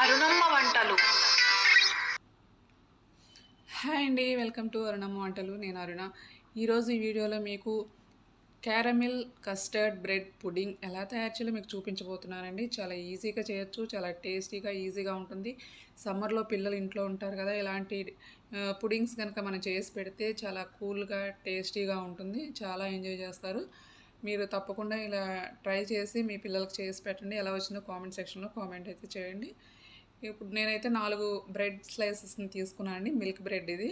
అరుణమ్మ వంటలు. హాయ్ అండి, welcome to Arunamma వంటలు. నేను అరుణ. ఈరోజు ఈ వీడియోలో మీకు క్యారమిల్ కస్టర్డ్ బ్రెడ్ పుడింగ్ ఎలా తయారు చేయాలో మీకు చూపించబోతున్నానండి. చాలా ఈజీగా చేయొచ్చు, చాలా టేస్టీగా ఈజీగా ఉంటుంది. సమ్మర్లో పిల్లలు ఇంట్లో ఉంటారు కదా, ఇలాంటి పుడింగ్స్ కనుక మనం చేసి పెడితే చాలా కూల్గా టేస్టీగా ఉంటుంది, చాలా ఎంజాయ్ చేస్తారు. మీరు తప్పకుండా ఇలా ట్రై చేసి మీ పిల్లలకు చేసి పెట్టండి. ఎలా వచ్చిందో కామెంట్ సెక్షన్లో కామెంట్ అయితే చేయండి. ఇప్పుడు నేనైతే 4 బ్రెడ్ స్లైసెస్ని తీసుకున్నాను అండి. మిల్క్ బ్రెడ్ ఇది.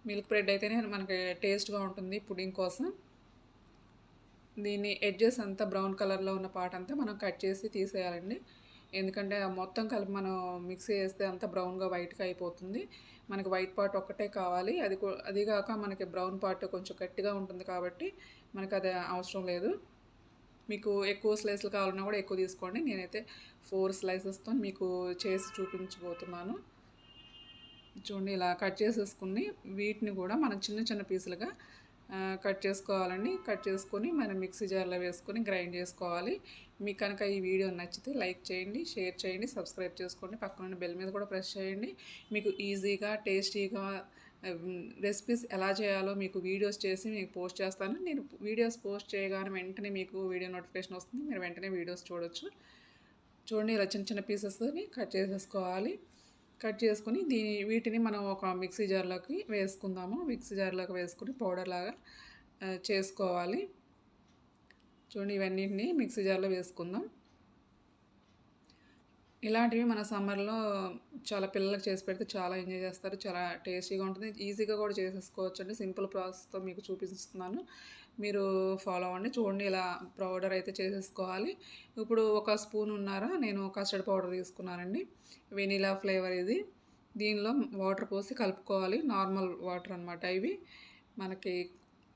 మిల్క్ బ్రెడ్ అయితేనే మనకి టేస్ట్గా ఉంటుంది పుడింగ్ కోసం. దీన్ని ఎడ్జెస్ అంతా బ్రౌన్ కలర్లో ఉన్న పార్ట్ అంతా మనం కట్ చేసి తీసేయాలండి. ఎందుకంటే మొత్తం కలిపి మనం మిక్సీ చేస్తే అంతా బ్రౌన్గా వైట్గా అయిపోతుంది. మనకి వైట్ పార్ట్ ఒక్కటే కావాలి. అదిగాక మనకి బ్రౌన్ పార్ట్ కొంచెం గట్టిగా ఉంటుంది కాబట్టి మనకు అది అవసరం లేదు. మీకు ఎక్కువ స్లైస్లు కావాలన్నా కూడా ఎక్కువ తీసుకోండి. నేనైతే 4 స్లైసెస్తో మీకు చేసి చూపించబోతున్నాను. చూడండి, ఇలా కట్ చేసేసుకుని వీటిని కూడా మనం చిన్న చిన్న పీసులుగా కట్ చేసుకోవాలండి. కట్ చేసుకొని మనం మిక్సీ జార్లో వేసుకొని గ్రైండ్ చేసుకోవాలి. మీకు కనుక ఈ వీడియో నచ్చితే లైక్ చేయండి, షేర్ చేయండి, సబ్స్క్రైబ్ చేసుకోండి. పక్కన బెల్ మీద కూడా ప్రెస్ చేయండి. మీకు ఈజీగా టేస్టీగా రెసిపీస్ ఎలా చేయాలో మీకు వీడియోస్ చేసి మీకు పోస్ట్ చేస్తాను. నేను వీడియోస్ పోస్ట్ చేయగానే వెంటనే మీకు వీడియో నోటిఫికేషన్ వస్తుంది. మీరు వెంటనే వీడియోస్ చూడొచ్చు. చూడండి, ఇలా చిన్న చిన్న పీసెస్ని కట్ చేసేసుకోవాలి. కట్ చేసుకుని వీటిని మనం ఒక మిక్సీ జార్లోకి వేసుకుందాము. మిక్సీ జార్లోకి వేసుకుని పౌడర్ లాగా చేసుకోవాలి. చూడండి, ఇవన్నిటిని మిక్సీ జార్లో వేసుకుందాం. ఇలాంటివి మన సమ్మర్లో చాలా పిల్లలకు చేసి పెడితే చాలా ఎంజాయ్ చేస్తారు. చాలా టేస్టీగా ఉంటుంది. ఈజీగా కూడా చేసేసుకోవచ్చు అండి. సింపుల్ ప్రాసెస్తో మీకు చూపిస్తున్నాను, మీరు ఫాలో అవ్వండి. చూడండి, ఇలా పౌడర్ అయితే చేసేసుకోవాలి. ఇప్పుడు ఒక స్పూన్ నేను కస్టర్డ్ పౌడర్ తీసుకున్నానండి. వెనీలా ఫ్లేవర్ ఇది. దీనిలో వాటర్ పోసి కలుపుకోవాలి. నార్మల్ వాటర్ అనమాట ఇవి. మనకి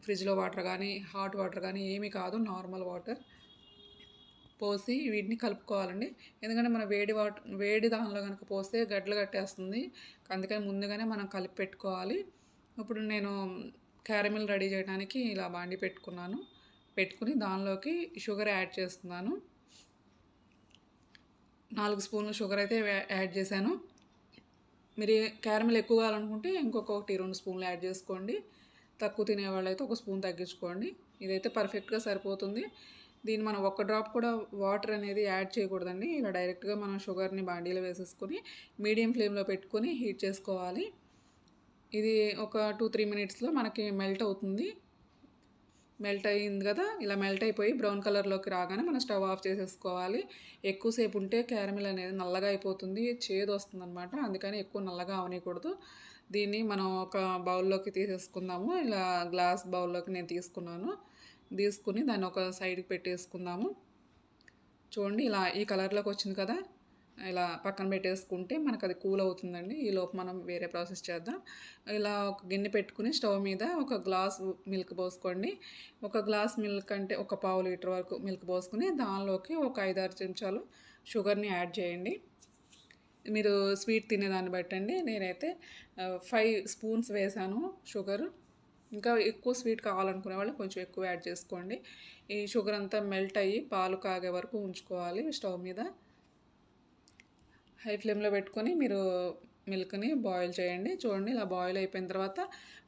ఫ్రిడ్జ్లో వాటర్ కానీ హాట్ వాటర్ కానీ ఏమీ కాదు, నార్మల్ వాటర్ పోసి వీటిని కలుపుకోవాలండి. ఎందుకంటే మన వేడి దానిలో కనుక పోస్తే గడ్డలు కట్టేస్తుంది. అందుకని ముందుగానే మనం కలిపి పెట్టుకోవాలి. ఇప్పుడు నేను క్యారమిల్ రెడీ చేయడానికి ఇలా బాండి పెట్టుకుని దానిలోకి షుగర్ యాడ్ చేస్తున్నాను. 4 స్పూన్లు షుగర్ అయితే యాడ్ చేశాను. మీరు క్యారమిల్ ఎక్కువ కావాలనుకుంటే ఇంకొకటి 2 స్పూన్లు యాడ్ చేసుకోండి. తక్కువ తినేవాళ్ళు అయితే 1 స్పూన్ తగ్గించుకోండి. ఇదైతే పర్ఫెక్ట్గా సరిపోతుంది. దీన్ని మనం ఒక్క డ్రాప్ కూడా వాటర్ అనేది యాడ్ చేయకూడదండి. ఇలా డైరెక్ట్గా మనం షుగర్ని బాండీలో వేసేసుకొని మీడియం ఫ్లేమ్లో పెట్టుకొని హీట్ చేసుకోవాలి. ఇది ఒక 2-3 మినిట్స్లో మనకి మెల్ట్ అవుతుంది. మెల్ట్ అయ్యింది కదా, ఇలా మెల్ట్ అయిపోయి బ్రౌన్ కలర్లోకి రాగానే మనం స్టవ్ ఆఫ్ చేసేసుకోవాలి. ఎక్కువసేపు ఉంటే క్యారమిల్ అనేది నల్లగా అయిపోతుంది, చేదు వస్తుంది అనమాట. అందుకని ఎక్కువ నల్లగా అవనీయకూడదు. దీన్ని మనం ఒక బౌల్లోకి తీసేసుకుందాము. ఇలా గ్లాస్ బౌల్లోకి నేను తీసుకుని దాన్ని ఒక సైడ్కి పెట్టేసుకుందాము. చూడండి, ఇలా ఈ కలర్లోకి వచ్చింది కదా, ఇలా పక్కన పెట్టేసుకుంటే మనకు అది కూల్ అవుతుందండి. ఈలోపు మనం వేరే ప్రాసెస్ చేద్దాం. ఇలా ఒక గిన్నె పెట్టుకుని స్టవ్ మీద ఒక గ్లాస్ మిల్క్ పోసుకోండి. ఒక గ్లాస్ మిల్క్ అంటే ఒక పావు లీటర్ వరకు మిల్క్ పోసుకుని దానిలోకి ఒక 5-6 చెంచాలు షుగర్ని యాడ్ చేయండి. మీరు స్వీట్ తినేదాన్ని బట్టండి. నేనైతే 5 స్పూన్స్ వేసాను షుగర్. ఇంకా ఎక్కువ స్వీట్ కావాలనుకునే వాళ్ళు కొంచెం ఎక్కువ యాడ్ చేసుకోండి. ఈ షుగర్ అంతా మెల్ట్ అయ్యి పాలు కాగే వరకు ఉంచుకోవాలి స్టవ్ మీద. హై ఫ్లేమ్లో పెట్టుకొని మీరు మిల్క్ని బాయిల్ చేయండి. చూడండి, ఇలా బాయిల్ అయిపోయిన తర్వాత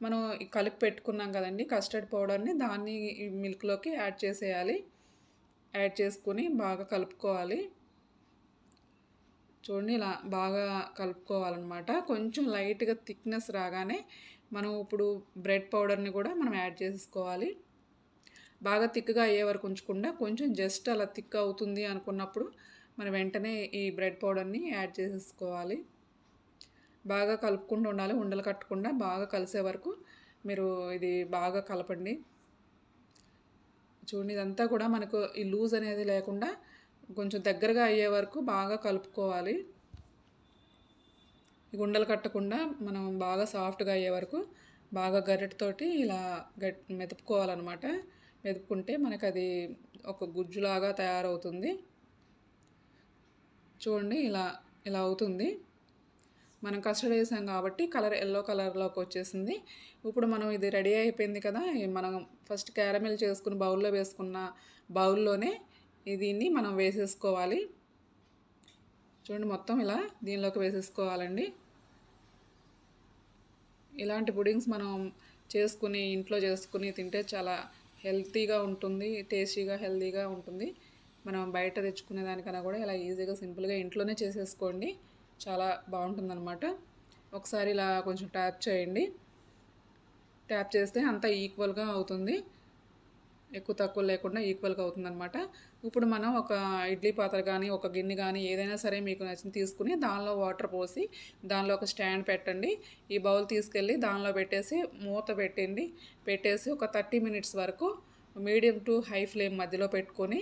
మనం కలిపి పెట్టుకున్నాం కదండి కస్టర్డ్ పౌడర్ని, దాన్ని ఈ మిల్క్లోకి యాడ్ చేసేయాలి. యాడ్ చేసుకొని బాగా కలుపుకోవాలి. చూడండి, ఇలా బాగా కలుపుకోవాలన్నమాట. కొంచెం లైట్గా థిక్నెస్ రాగానే మనం ఇప్పుడు బ్రెడ్ పౌడర్ని కూడా మనం యాడ్ చేసుకోవాలి. బాగా థిక్గా అయ్యే వరకు ఉంచకుండా కొంచెం జస్ట్ అలా థిక్ అవుతుంది అనుకున్నప్పుడు మనం వెంటనే ఈ బ్రెడ్ పౌడర్ని యాడ్ చేసేసుకోవాలి. బాగా కలుపుకుంటూ ఉండాలి, ఉండలు కట్టకుండా బాగా కలిసే వరకు మీరు ఇది బాగా కలపండి. చూడండి, ఇదంతా కూడా మనకు ఈ లూజ్ అనేది లేకుండా కొంచెం దగ్గరగా అయ్యే వరకు బాగా కలుపుకోవాలి. ఈ ఉండలు కట్టకుండా మనం బాగా సాఫ్ట్గా అయ్యే వరకు బాగా గరిటెతోటి ఇలా మెదుపుకోవాలన్నమాట. మెదుపుకుంటే మనకు అది ఒక గుజ్జులాగా తయారవుతుంది. చూడండి, ఇలా అవుతుంది. మనం కస్టర్డ్ వేసాం కాబట్టి కలర్ ఎల్లో కలర్లోకి వచ్చేసింది. ఇప్పుడు మనం ఇది రెడీ అయిపోయింది కదా, మనం ఫస్ట్ క్యారమిల్ చేసుకుని బౌల్లో వేసుకున్న బౌల్లోనే దీన్ని మనం వేసేసుకోవాలి. చూడండి మొత్తం ఇలా దీనిలోకి వేసేసుకోవాలండి. ఇలాంటి పుడింగ్స్ మనం ఇంట్లో చేసుకుని తింటే చాలా హెల్తీగా ఉంటుంది, టేస్టీగా హెల్తీగా ఉంటుంది. మనం బయట తెచ్చుకునే దానికన్నా కూడా ఇలా ఈజీగా సింపుల్గా ఇంట్లోనే చేసేసుకోండి, చాలా బాగుంటుందన్నమాట. ఒకసారి ఇలా కొంచెం ట్యాప్ చేయండి. ట్యాప్ చేస్తే అంతా ఈక్వల్గా అవుతుంది, ఎక్కువ తక్కువ లేకుండా ఈక్వల్గా అవుతుందన్నమాట. ఇప్పుడు మనం ఒక ఇడ్లీ పాత్ర కానీ ఒక గిన్నె కానీ ఏదైనా సరే మీకు నచ్చింది తీసుకుని దానిలో వాటర్ పోసి దానిలో ఒక స్టాండ్ పెట్టండి. ఈ బౌల్ తీసుకెళ్ళి దానిలో పెట్టేసి మూత పెట్టేసి ఒక 30 మినిట్స్ వరకు మీడియం టు హై ఫ్లేమ్ మధ్యలో పెట్టుకొని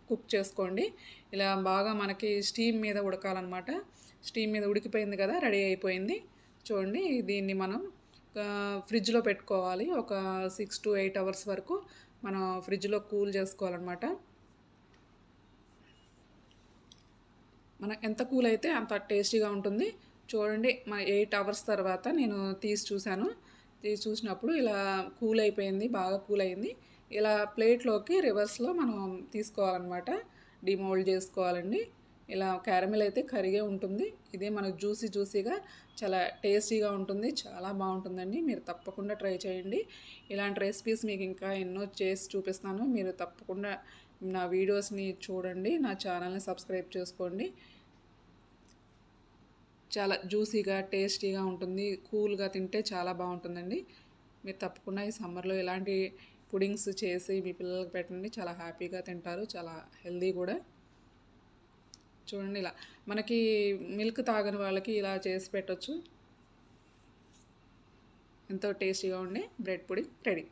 కుక్ చేసుకోండి. ఇలా బాగా మనకి స్టీమ్ మీద ఉడకాలన్నమాట. స్టీమ్ మీద ఉడికిపోయింది కదా, రెడీ అయిపోయింది. చూడండి, దీన్ని మనం ఫ్రిడ్జ్లో పెట్టుకోవాలి. ఒక 6 to 8 అవర్స్ వరకు మనం ఫ్రిడ్జ్లో కూల్ చేసుకోవాలన్నమాట. మనం ఎంత కూల్ అయితే అంత టేస్టీగా ఉంటుంది. చూడండి, మన 8 అవర్స్ తర్వాత నేను తీసి చూసినప్పుడు ఇలా కూల్ అయిపోయింది, బాగా కూల్ అయింది. ఇలా ప్లేట్లోకి రివర్స్లో మనం తీసుకోవాలన్నమాట, డిమోల్డ్ చేసుకోవాలండి. ఇలా క్యారమెల్ అయితే కరిగే ఉంటుంది. ఇదే మనకు జ్యూసీగా చాలా టేస్టీగా ఉంటుంది, చాలా బాగుంటుందండి. మీరు తప్పకుండా ట్రై చేయండి. ఇలాంటి రెసిపీస్ మీకు ఇంకా ఎన్నో చేసి చూపిస్తాను. మీరు తప్పకుండా నా వీడియోస్ని చూడండి, నా ఛానల్ని సబ్స్క్రైబ్ చేసుకోండి. చాలా జ్యూసీగా టేస్టీగా ఉంటుంది, కూల్గా తింటే చాలా బాగుంటుందండి. మీరు తప్పకుండా ఈ సమ్మర్లో ఇలాంటి పుడింగ్స్ చేసి మీ పిల్లలకు పెట్టండి, చాలా హ్యాపీగా తింటారు, చాలా హెల్దీ కూడా. చూడండి, ఇలా మనకి మిల్క్ తాగని వాళ్ళకి ఇలా చేసి పెట్టొచ్చు. ఎంతో టేస్టీగా ఉండే బ్రెడ్ పుడింగ్ రెడీ.